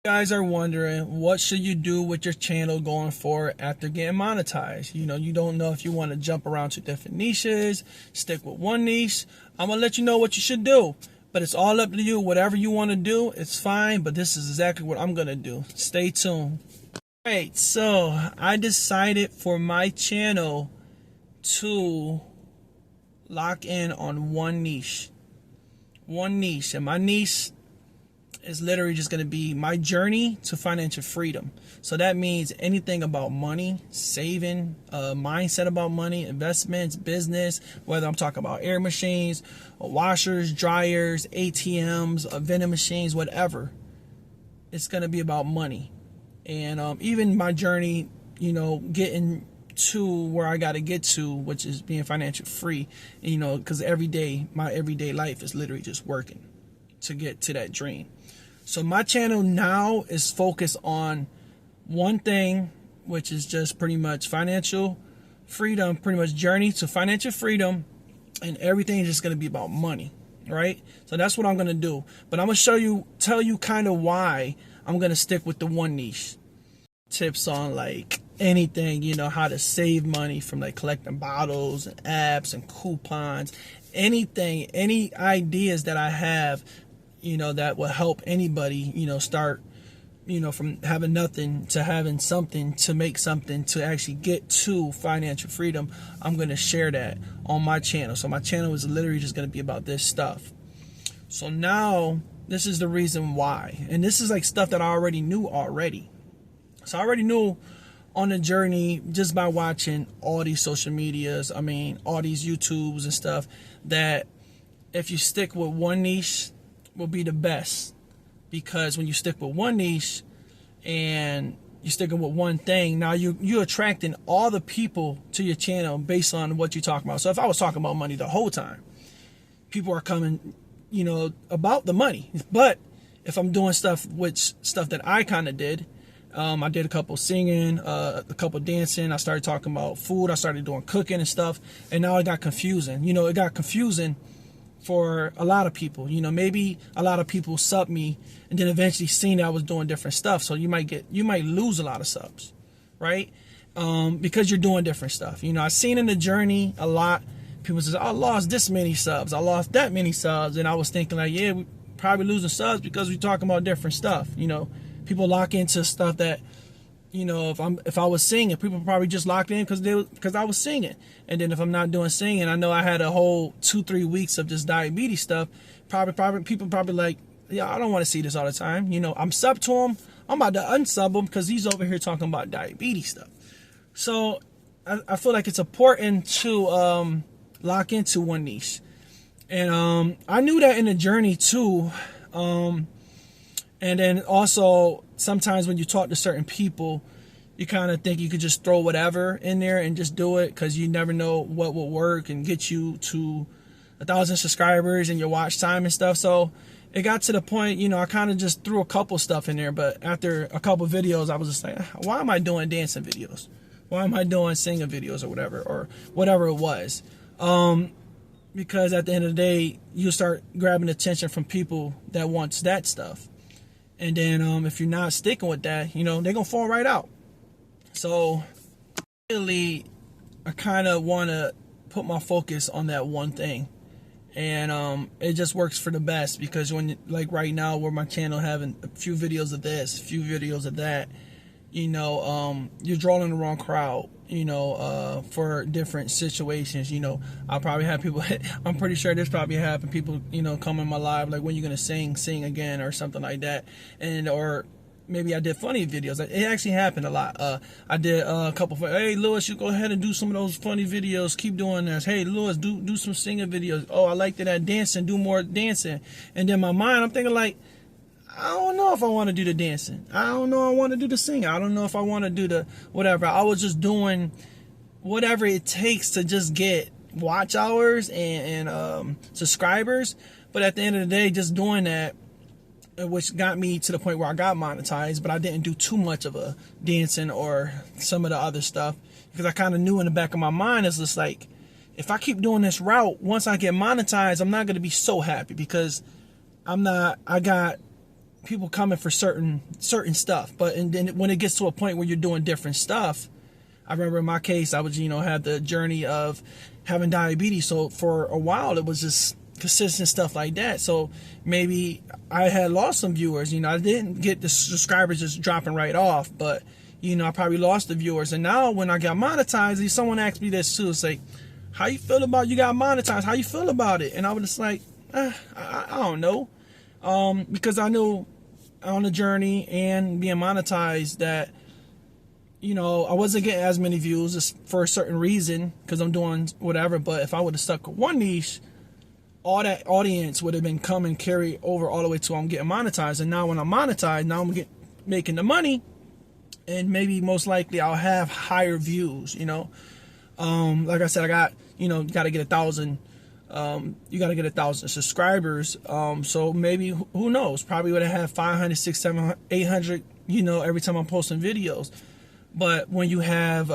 Guys are wondering, what should you do with your channel going forward after getting monetized? You don't know if you want to jump around to different niches, stick with one niche. I'm gonna let you know what you should do, but it's all up to you. Whatever you want to do, it's fine, but this is exactly what I'm gonna do. Stay tuned. Alright, so I decided for my channel to lock in on one niche, and my niche is literally just going to be my journey to financial freedom. So that means anything about money, saving, mindset about money, investments, business, whether I'm talking about air machines, washers, dryers, ATMs, vending machines, whatever. It's going to be about money. And even my journey, getting to where I got to get to, which is being financial free, because my everyday life is literally just working to get to that dream. So my channel now is focused on one thing, which is just pretty much financial freedom, pretty much journey to financial freedom, and everything is just going to be about money, right? So that's what I'm going to do. But I'm going to tell you kind of why I'm going to stick with the one niche. Tips on like anything, how to save money from like collecting bottles and apps and coupons, anything, any ideas that I have, that will help anybody, start, from having nothing to having something, to make something, to actually get to financial freedom. I'm going to share that on my channel. So my channel is literally just going to be about this stuff. So now this is the reason why. And this is like stuff that I already knew already. So I already knew on the journey just by watching all these social medias, all these YouTubes and stuff, that if you stick with one niche, will be the best. Because when you stick with one niche and you're sticking with one thing, now you're attracting all the people to your channel based on what you're talking about. So if I was talking about money the whole time, people are coming, about the money. But if I'm doing stuff that I kind of did, I did a couple singing, a couple dancing. I started talking about food. I started doing cooking and stuff. And now it got confusing. It got confusing for a lot of people. Maybe a lot of people sub me and then eventually seen that I was doing different stuff. So you might lose a lot of subs, right? Because you're doing different stuff. I've seen in the journey a lot. People say, I lost this many subs. I lost that many subs. And I was thinking like, yeah, we probably losing subs because we're talking about different stuff. People lock into stuff that, if I was singing, people probably just locked in because I was singing. And then if I'm not doing singing, I know I had a whole 2-3 weeks of just diabetes stuff. People probably like, yeah, I don't want to see this all the time. I'm sub to him. I'm about to unsub him because he's over here talking about diabetes stuff. So I feel like it's important to lock into one niche. And I knew that in the journey too. And then also, sometimes when you talk to certain people, you kind of think you could just throw whatever in there and just do it because you never know what will work and get you to 1,000 subscribers and your watch time and stuff. So it got to the point, I kind of just threw a couple stuff in there. But after a couple videos, I was just like, why am I doing dancing videos? Why am I doing singing videos or whatever it was? Because at the end of the day, you start grabbing attention from people that wants that stuff. And then if you're not sticking with that, they're going to fall right out. So really, I kind of want to put my focus on that one thing. And it just works for the best because when, like right now, where my channel having a few videos of this, a few videos of that, you're drawing the wrong crowd, for different situations. I'll probably have people, I'm pretty sure this probably happened, people, come in my live, like, when you're going to sing again or something like that. Or maybe I did funny videos. It actually happened a lot. I did a couple, hey, Lewis, you go ahead and do some of those funny videos. Keep doing this. Hey, Lewis, do some singing videos. Oh, I liked it at dancing. Do more dancing. And then my mind, I'm thinking like, I don't know if I want to do the dancing. I don't know if I want to do the singing. I don't know if I want to do the whatever. I was just doing whatever it takes to just get watch hours and subscribers. But at the end of the day, just doing that, which got me to the point where I got monetized, but I didn't do too much of a dancing or some of the other stuff because I kind of knew in the back of my mind, it's just like, if I keep doing this route, once I get monetized, I'm not going to be so happy because I got people coming for certain stuff. But and then when it gets to a point where you're doing different stuff, I remember in my case, I was, had the journey of having diabetes. So for a while, it was just consistent stuff like that. So maybe I had lost some viewers. I didn't get the subscribers just dropping right off, but I probably lost the viewers. And now when I got monetized, someone asked me this too. It's like, how you feel about you got monetized? How you feel about it? And I was just like, I don't know. Because I knew on the journey and being monetized that, I wasn't getting as many views just for a certain reason because I'm doing whatever. But if I would have stuck with one niche, all that audience would have been come and carry over all the way to I'm getting monetized. And now when I'm monetized, now I'm making the money, and maybe most likely I'll have higher views. Like I said, I got you got to get 1,000. You got to get 1,000 subscribers. So maybe, who knows? Probably would have had 500, 600, 700, 800. Every time I'm posting videos. But when you have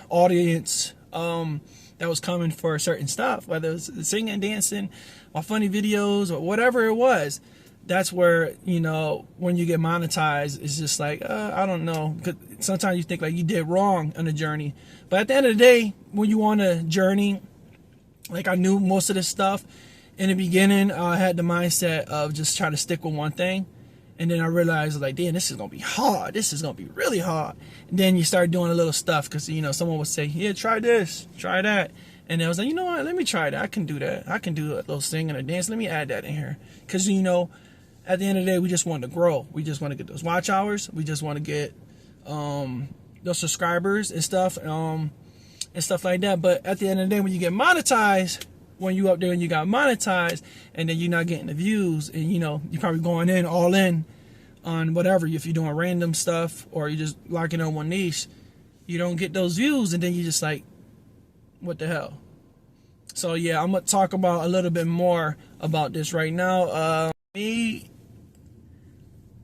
audience that was coming for certain stuff, whether it's singing, dancing, or funny videos, or whatever it was, that's where, when you get monetized, it's just like, I don't know. Because sometimes you think like you did wrong on the journey. But at the end of the day, when you on a journey, like I knew most of this stuff in the beginning, I had the mindset of just trying to stick with one thing. And then I realized, like, damn, this is going to be hard. This is going to be really hard. And then you start doing a little stuff because, someone would say, yeah, try this, try that. And I was like, you know what, let me try that. I can do that. I can do a little singing or dance. Let me add that in here. Because, at the end of the day, we just want to grow. We just want to get those watch hours. We just want to get those subscribers and stuff like that. But at the end of the day, when you get monetized, when you up there and you got monetized, and then you're not getting the views, and you're probably going in all in on whatever, if you're doing random stuff or you're just locking on one niche, you don't get those views, and then you just like, what the hell? So yeah, I'm gonna talk about a little bit more about this right now. I'm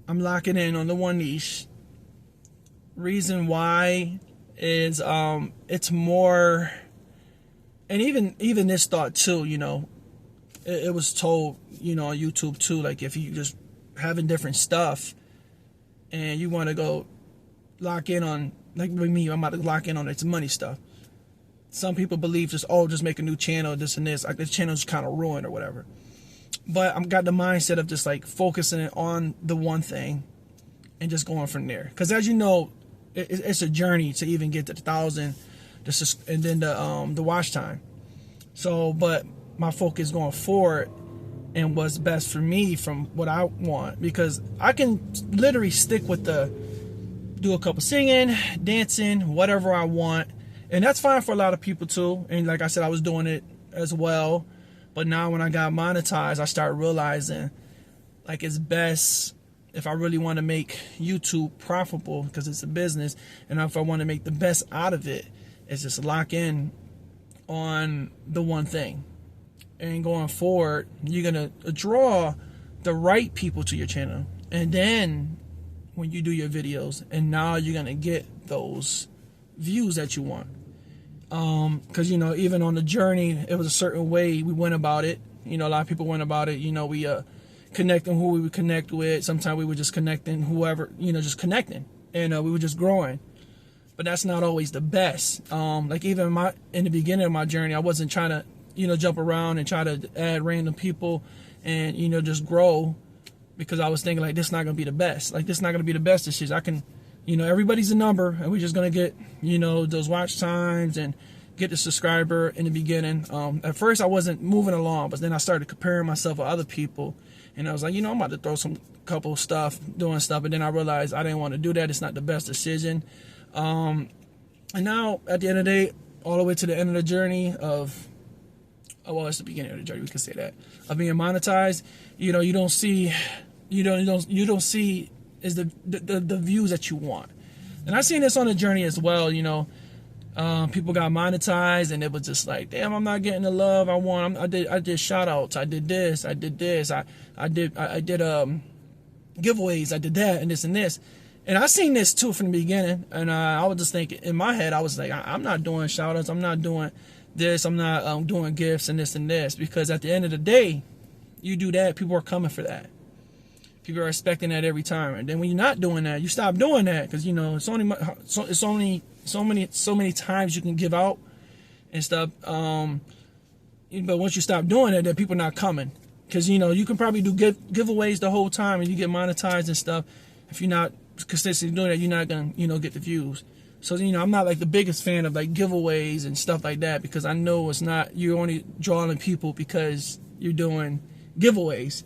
locking in on the one niche. Reason why is it's more. And even this thought too, it was told, on YouTube too, like if you just having different stuff and you want to go lock in on, like with me, I'm about to lock in on its money stuff. Some people believe just make a new channel, this and this, like this channel's kind of ruined or whatever. But I've got the mindset of just like focusing on the one thing and just going from there. Because as you know, it's a journey to even get to 1,000. And then the watch time. So, but my focus going forward and what's best for me from what I want, because I can literally stick with do a couple singing, dancing, whatever I want, and that's fine for a lot of people too. And like I said, I was doing it as well, but now when I got monetized, I started realizing like it's best if I really want to make YouTube profitable, because it's a business, and if I want to make the best out of it, is just lock in on the one thing. And going forward, you're going to draw the right people to your channel. And then when you do your videos, and now you're going to get those views that you want. Because, even on the journey, it was a certain way we went about it. A lot of people went about it. We connecting who we would connect with. Sometimes we were just connecting whoever, just connecting. And we were just growing. But that's not always the best. Like even in the beginning of my journey, I wasn't trying to, jump around and try to add random people and, just grow, because I was thinking like, this is not going to be the best. Like this is not going to be the best decision. I can, everybody's a number, and we're just going to get, those watch times and get the subscriber in the beginning. At first I wasn't moving along, but then I started comparing myself with other people, and I was like, I'm about to throw some couple stuff, doing stuff. And then I realized I didn't want to do that. It's not the best decision. And now at the end of the day, all the way to the end of the journey of, it's the beginning of the journey, we can say that, of being monetized, you don't see is the views that you want. And I seen this on the journey as well. People got monetized, and it was just like, damn, I'm not getting the love I want. I did shout outs, I did this, I did giveaways, I did that and this. And I seen this too from the beginning, and I was just thinking in my head, I was like, I'm not doing shout outs, I'm not doing this, I'm not doing gifts and this, because at the end of the day, you do that, people are coming for that. People are expecting that every time, and then when you're not doing that, you stop doing that, because it's only so many times you can give out and stuff. But once you stop doing it, then people not coming, because you can probably do giveaways the whole time and you get monetized and stuff. If you're not consistently doing that, you're not gonna get the views. So I'm not like the biggest fan of like giveaways and stuff like that, because I know you're only drawing people because you're doing giveaways.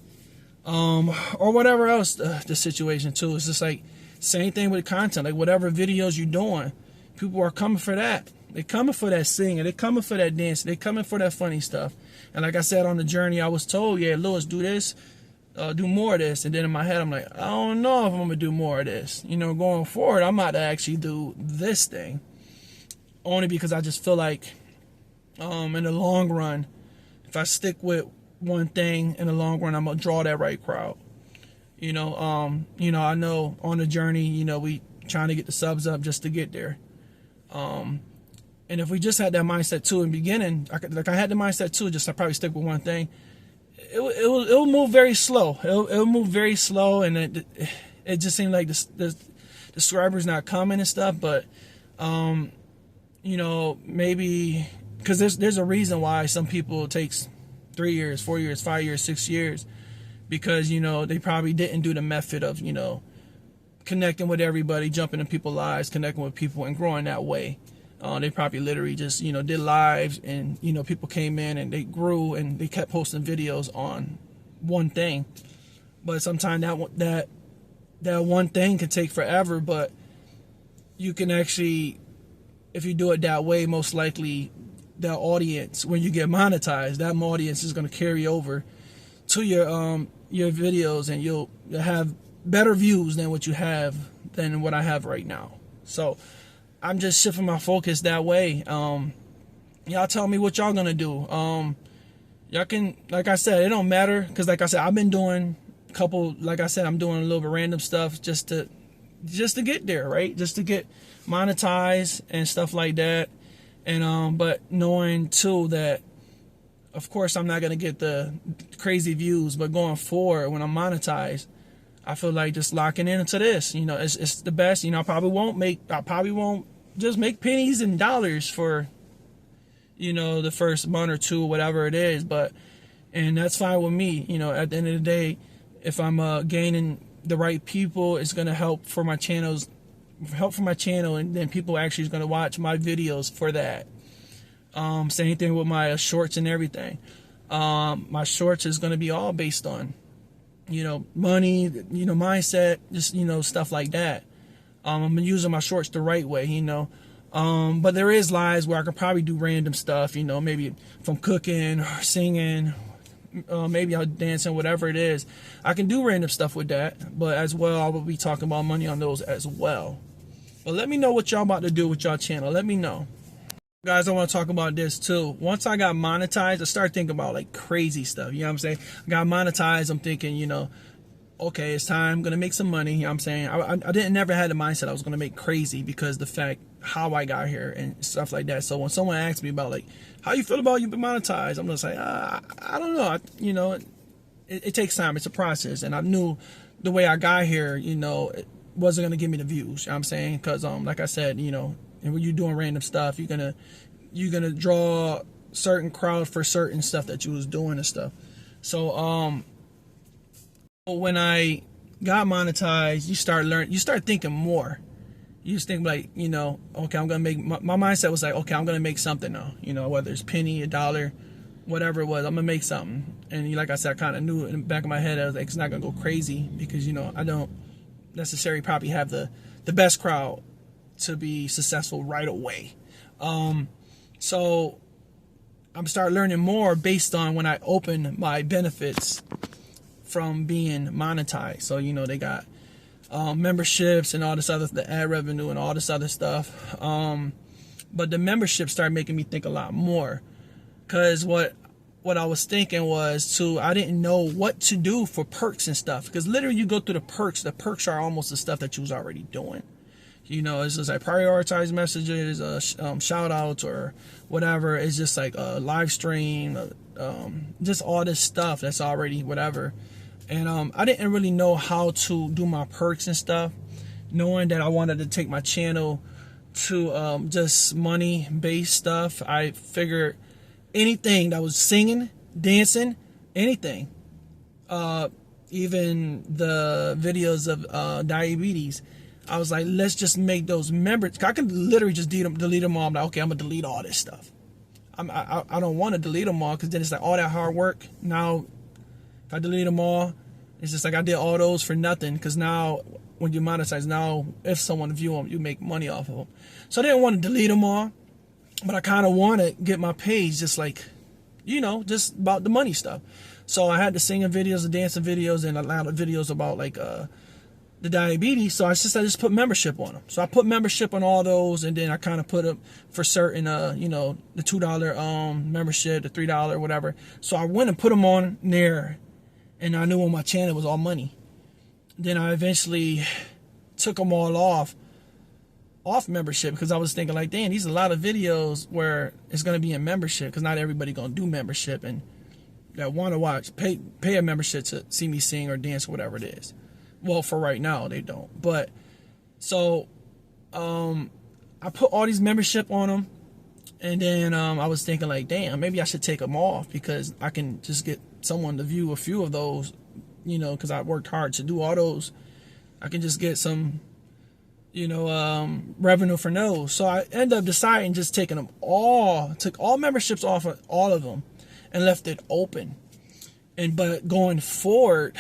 Or whatever else the situation too. It's just like same thing with content, like whatever videos you're doing, people are coming for that. They're coming for that singing, they're coming for that dancing, they're coming for that funny stuff. And like I said, on the journey, I was told, yeah, Lewis, do this, do more of this. And then in my head, I'm like, I don't know if I'm gonna do more of this. Going forward, I'm about to actually do this thing, only because I just feel like in the long run, if I stick with one thing in the long run, I'm gonna draw that right crowd. I know on the journey, we trying to get the subs up just to get there. And if we just had that mindset too in the beginning, I had the mindset too, just to probably stick with one thing, it'll move very slow. It'll move very slow, and it just seemed like the subscribers not coming and stuff. But maybe because there's a reason why some people it takes 3 years, 4 years, 5 years, 6 years, because they probably didn't do the method of connecting with everybody, jumping in people's lives, connecting with people, and growing that way. They probably literally just did lives, and people came in and they grew and they kept posting videos on one thing. But sometimes that one thing can take forever, but you can actually, if you do it that way, most likely the audience, when you get monetized, that audience is going to carry over to your videos, and you'll have better views than what I have right now. So I'm just shifting my focus that way. Y'all tell me what y'all gonna do. Y'all can, like I said, it don't matter, because like I said, I've been doing a couple, like I said, I'm doing a little bit random stuff just to get there, right? Just to get monetized and stuff like that. And but knowing too that, of course, I'm not gonna get the crazy views, but going forward, when I'm monetized, I feel like just locking into this. It's the best. I probably won't just make pennies and dollars for the first month or two, whatever it is. And that's fine with me. At the end of the day, if I'm gaining the right people, it's gonna help for my channel, and then people actually is gonna watch my videos for that. Same thing with my shorts and everything. My shorts is gonna be all based on money, mindset, just stuff like that. I'm using my shorts the right way, but there is lives where I could probably do random stuff, maybe if I'm cooking or singing, maybe I'm dancing, whatever it is, I can do random stuff with that. But as well, I will be talking about money on those as well. But let me know what y'all about to do with y'all channel. Let me know. Guys, I want to talk about this too. Once I got monetized, I started thinking about like crazy stuff. You know what I'm saying? I got monetized. I'm thinking, okay, it's time. I'm going to make some money. You know what I'm saying? I didn't never had the mindset I was going to make crazy, because the fact how I got here and stuff like that. So when someone asks me about like, how you feel about you being monetized, I'm going to say, I don't know. It takes time. It's a process. And I knew the way I got here, it wasn't going to give me the views. You know what I'm saying? Because like I said, and when you're doing random stuff, you're gonna draw certain crowd for certain stuff that you was doing and stuff. So when I got monetized, you start thinking more. You just think like, okay, I'm gonna make, my mindset was like, okay, I'm gonna make something now. Whether it's penny, $1, whatever it was, I'm gonna make something. And like I said, I kind of knew in the back of my head, I was like, it's not gonna go crazy, because I don't necessarily probably have the best crowd to be successful right away. So I'm starting learning more based on when I open my benefits from being monetized. So they got memberships and all this other, the ad revenue and all this other stuff. But the membership started making me think a lot more, because what I was thinking was I didn't know what to do for perks and stuff, because literally you go through the perks are almost the stuff that you was already doing. It's just like prioritized messages, shout outs or whatever. It's just like a live stream, just all this stuff that's already whatever. And I didn't really know how to do my perks and stuff, knowing that I wanted to take my channel to just money-based stuff. I figured anything that was singing, dancing, anything, even the videos of diabetes, I was like, let's just make those members. I can literally just delete them all. I'm like, okay, I'm gonna delete all this stuff. I don't want to delete them all, because then it's like all that hard work. Now, if I delete them all, it's just like I did all those for nothing. Because now, when you monetize, now if someone view them, you make money off of them. So I didn't want to delete them all, but I kind of want to get my page just like, just about the money stuff. So I had the singing videos, the dancing videos, and a lot of videos about like the diabetes. So I just put membership on them. So I put membership on all those, and then I kind of put them for certain, the $2 membership, the $3, whatever. So I went and put them on there, and I knew on my channel it was all money. Then I eventually took them all off membership, because I was thinking like, damn, these are a lot of videos where it's going to be in membership, because not everybody going to do membership, and that want to watch, pay a membership to see me sing or dance or whatever it is. Well, for right now, they don't. But, so, I put all these membership on them, and then I was thinking like, damn, maybe I should take them off, because I can just get someone to view a few of those, because I worked hard to do all those. I can just get some, revenue for those. So I ended up deciding just taking them all, took all memberships off of all of them, and left it open. But going forward,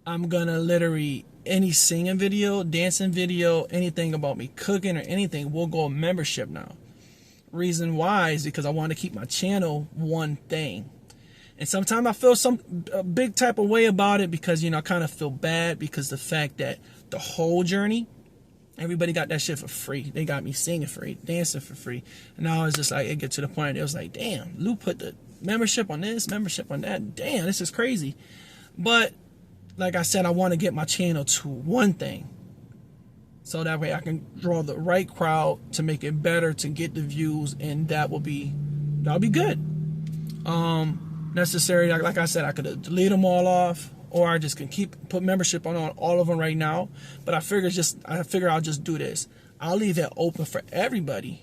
I'm gonna literally, any singing video, dancing video, anything about me cooking or anything will go membership now. Reason why is because I want to keep my channel one thing. And sometimes I feel a big type of way about it, because I kind of feel bad, because the fact that the whole journey, everybody got that shit for free. They got me singing free, dancing for free. And now it's just like, it get to the point, it was like, damn, Lou put the membership on this, membership on that. Damn, this is crazy. But like I said, I want to get my channel to one thing, so that way I can draw the right crowd to make it better, to get the views, and that'll be good. Necessary, like I said, I could have deleted them all off, or I just can put membership on all of them right now. But I figure I'll just do this. I'll leave it open for everybody.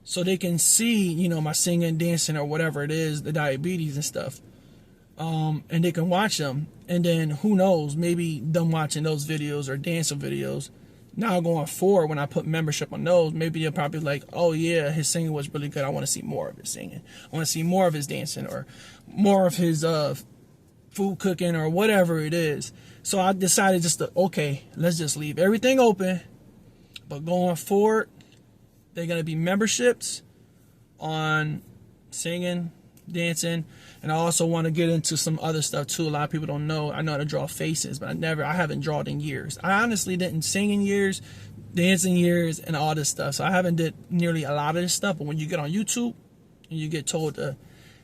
So they can see, my singing, dancing, or whatever it is, the diabetes and stuff. And they can watch them. And then who knows, maybe them watching those videos or dancing videos, now going forward, when I put membership on those, maybe they'll probably like, oh yeah, his singing was really good. I want to see more of his singing. I want to see more of his dancing, or more of his food cooking, or whatever it is. So I decided just to, okay, let's just leave everything open. But going forward, they're going to be memberships on singing, dancing, and I also want to get into some other stuff too. A lot of people don't know. I know how to draw faces, but I haven't drawn in years. I honestly didn't sing in years, dance in years, and all this stuff. So I haven't did nearly a lot of this stuff. But when you get on YouTube and you get told to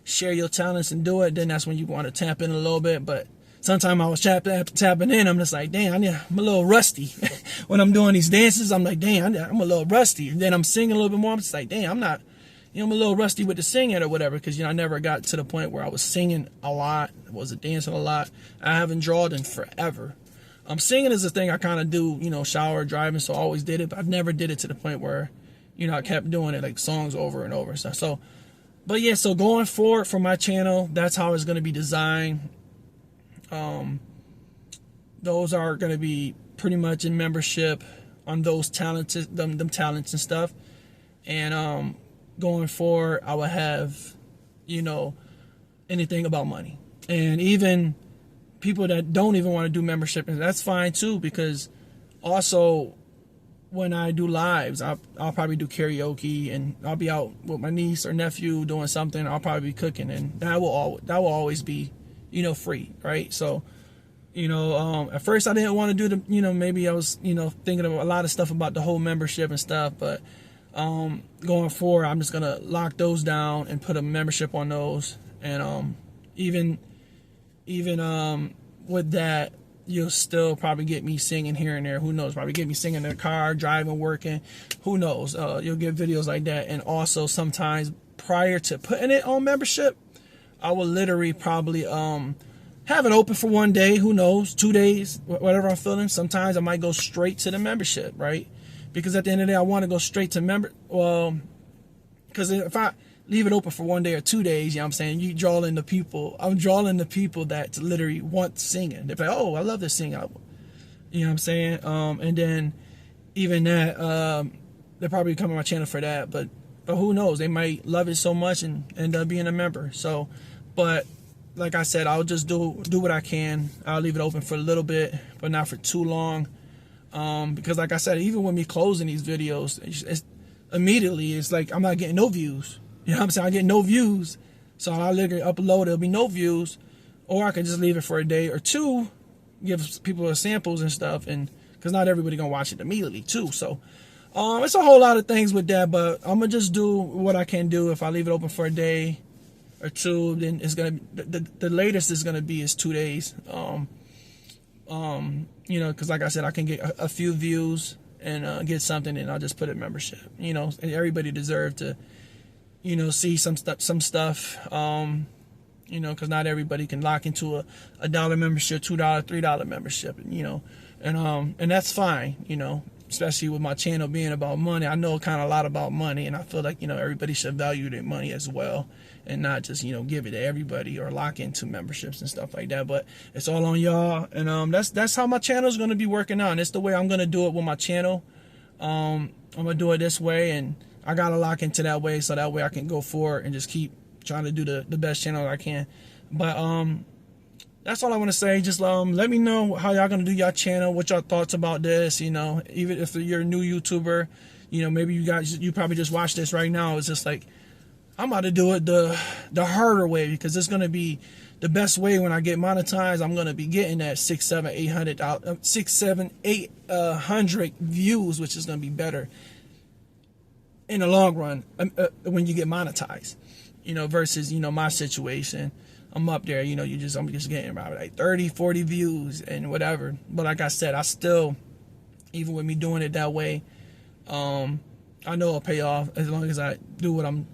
share your talents and do it, then that's when you want to tap in a little bit. But sometimes I was tapping in, I'm just like, damn, I'm a little rusty. When I'm doing these dances, I'm like, damn, I'm a little rusty. And then I'm singing a little bit more, I'm just like, damn, I'm a little rusty with the singing or whatever, because, I never got to the point where I was singing a lot, wasn't dancing a lot. I haven't drawn in forever. Singing is a thing I kind of do, shower, driving, so I always did it, but I've never did it to the point where, I kept doing it, like songs over and over and stuff. So, but yeah, so going forward for my channel, that's how it's going to be designed. Those are going to be pretty much in membership on those talents, them talents and stuff. And going forward, I will have, anything about money. And even people that don't even want to do membership, and that's fine too, because also when I do lives, I'll probably do karaoke, and I'll be out with my niece or nephew doing something. I'll probably be cooking, and that will always be, free, right? So, at first I didn't want to do the, maybe I was, thinking of a lot of stuff about the whole membership and stuff, but going forward, I'm just gonna lock those down and put a membership on those. And even with that, you'll still probably get me singing here and there. Who knows? Probably get me singing in the car, driving, working. Who knows? You'll get videos like that. And also sometimes prior to putting it on membership, I will literally probably have it open for 1 day, who knows, 2 days, whatever I'm feeling. Sometimes I might go straight to the membership, right? Because at the end of the day, I want to go straight to well, because if I leave it open for 1 day or 2 days, you know what I'm saying, you draw in the people. I'm drawing the people that literally want singing. They're like, oh, I love this singing. You know what I'm saying? And then even that, they're probably coming to my channel for that. But who knows? They might love it so much and end up being a member. So, but like I said, I'll just do what I can. I'll leave it open for a little bit, but not for too long. Because like I said, even with me closing these videos, immediately it's like I'm not getting no views. You know what I'm saying? I get no views. So I'll literally upload, there'll be no views. Or I can just leave it for a day or two, give people samples and stuff, and because not everybody gonna watch it immediately too. So it's a whole lot of things with that, but I'm gonna just do what I can do. If I leave it open for a day or two, then it's gonna the latest is gonna be is 2 days. You know, because like I said, I can get a few views and get something, and I'll just put it in membership. You know, and everybody deserves to, you know, see some stuff. You know, because not everybody can lock into a $1 membership, $2, $3 membership, you know, and that's fine, you know, especially with my channel being about money. I know kind of a lot about money, and I feel like, you know, everybody should value their money as well, and not just, you know, give it to everybody or lock into memberships and stuff like that. But it's all on y'all, and that's how my channel is going to be working on. It's the way I'm going to do it with my channel. I'm going to do it this way, and I got to lock into that way, so that way I can go forward and just keep trying to do the best channel I can. But that's all I want to say. Just let me know how y'all gonna do your channel, what y'all thoughts about this. You know, even if you're a new YouTuber, you know, maybe you probably just watch this right now. It's just like, I'm about to do it the harder way, because it's gonna be the best way when I get monetized. I'm gonna be getting that 800 views, which is gonna be better in the long run when you get monetized. You know, versus, you know, my situation, I'm up there, you know, I'm just getting about like 30, 40 views and whatever. But like I said, I still, even with me doing it that way, I know it'll pay off as long as I do what I'm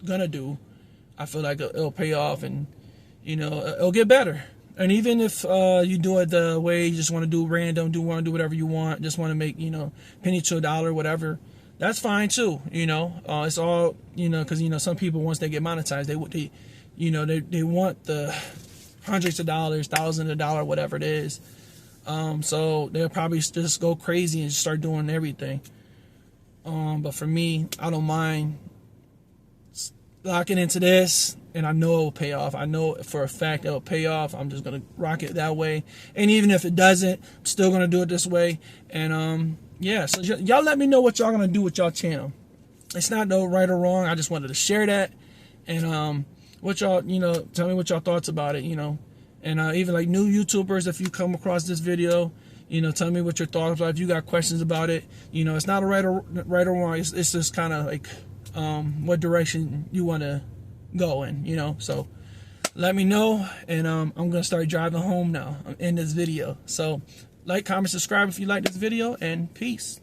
gonna do. I feel like it'll pay off, and, you know, it'll get better. And even if you do it the way you just want to do random, want to do whatever you want, just want to make, you know, penny to a dollar, whatever, that's fine too. You know, it's all, you know, because, you know, some people, once they get monetized, they you know, they want the hundreds of dollars, thousands of dollars, whatever it is. So they'll probably just go crazy and start doing everything. But for me, I don't mind locking into this, and I know it will pay off. I know for a fact it will pay off. I'm just gonna rock it that way, and even if it doesn't, I'm still gonna do it this way. And yeah, so y'all let me know what y'all gonna do with y'all channel. It's not no right or wrong. I just wanted to share that, and what y'all, you know, tell me what y'all thoughts about it, you know. And even like new YouTubers, if you come across this video, you know, tell me what your thoughts are. If you got questions about it, you know, it's not a right or wrong. It's just kind of like what direction you want to go in, you know. So let me know, and I'm gonna start driving home now in this video. So like, comment, subscribe if you like this video, and peace.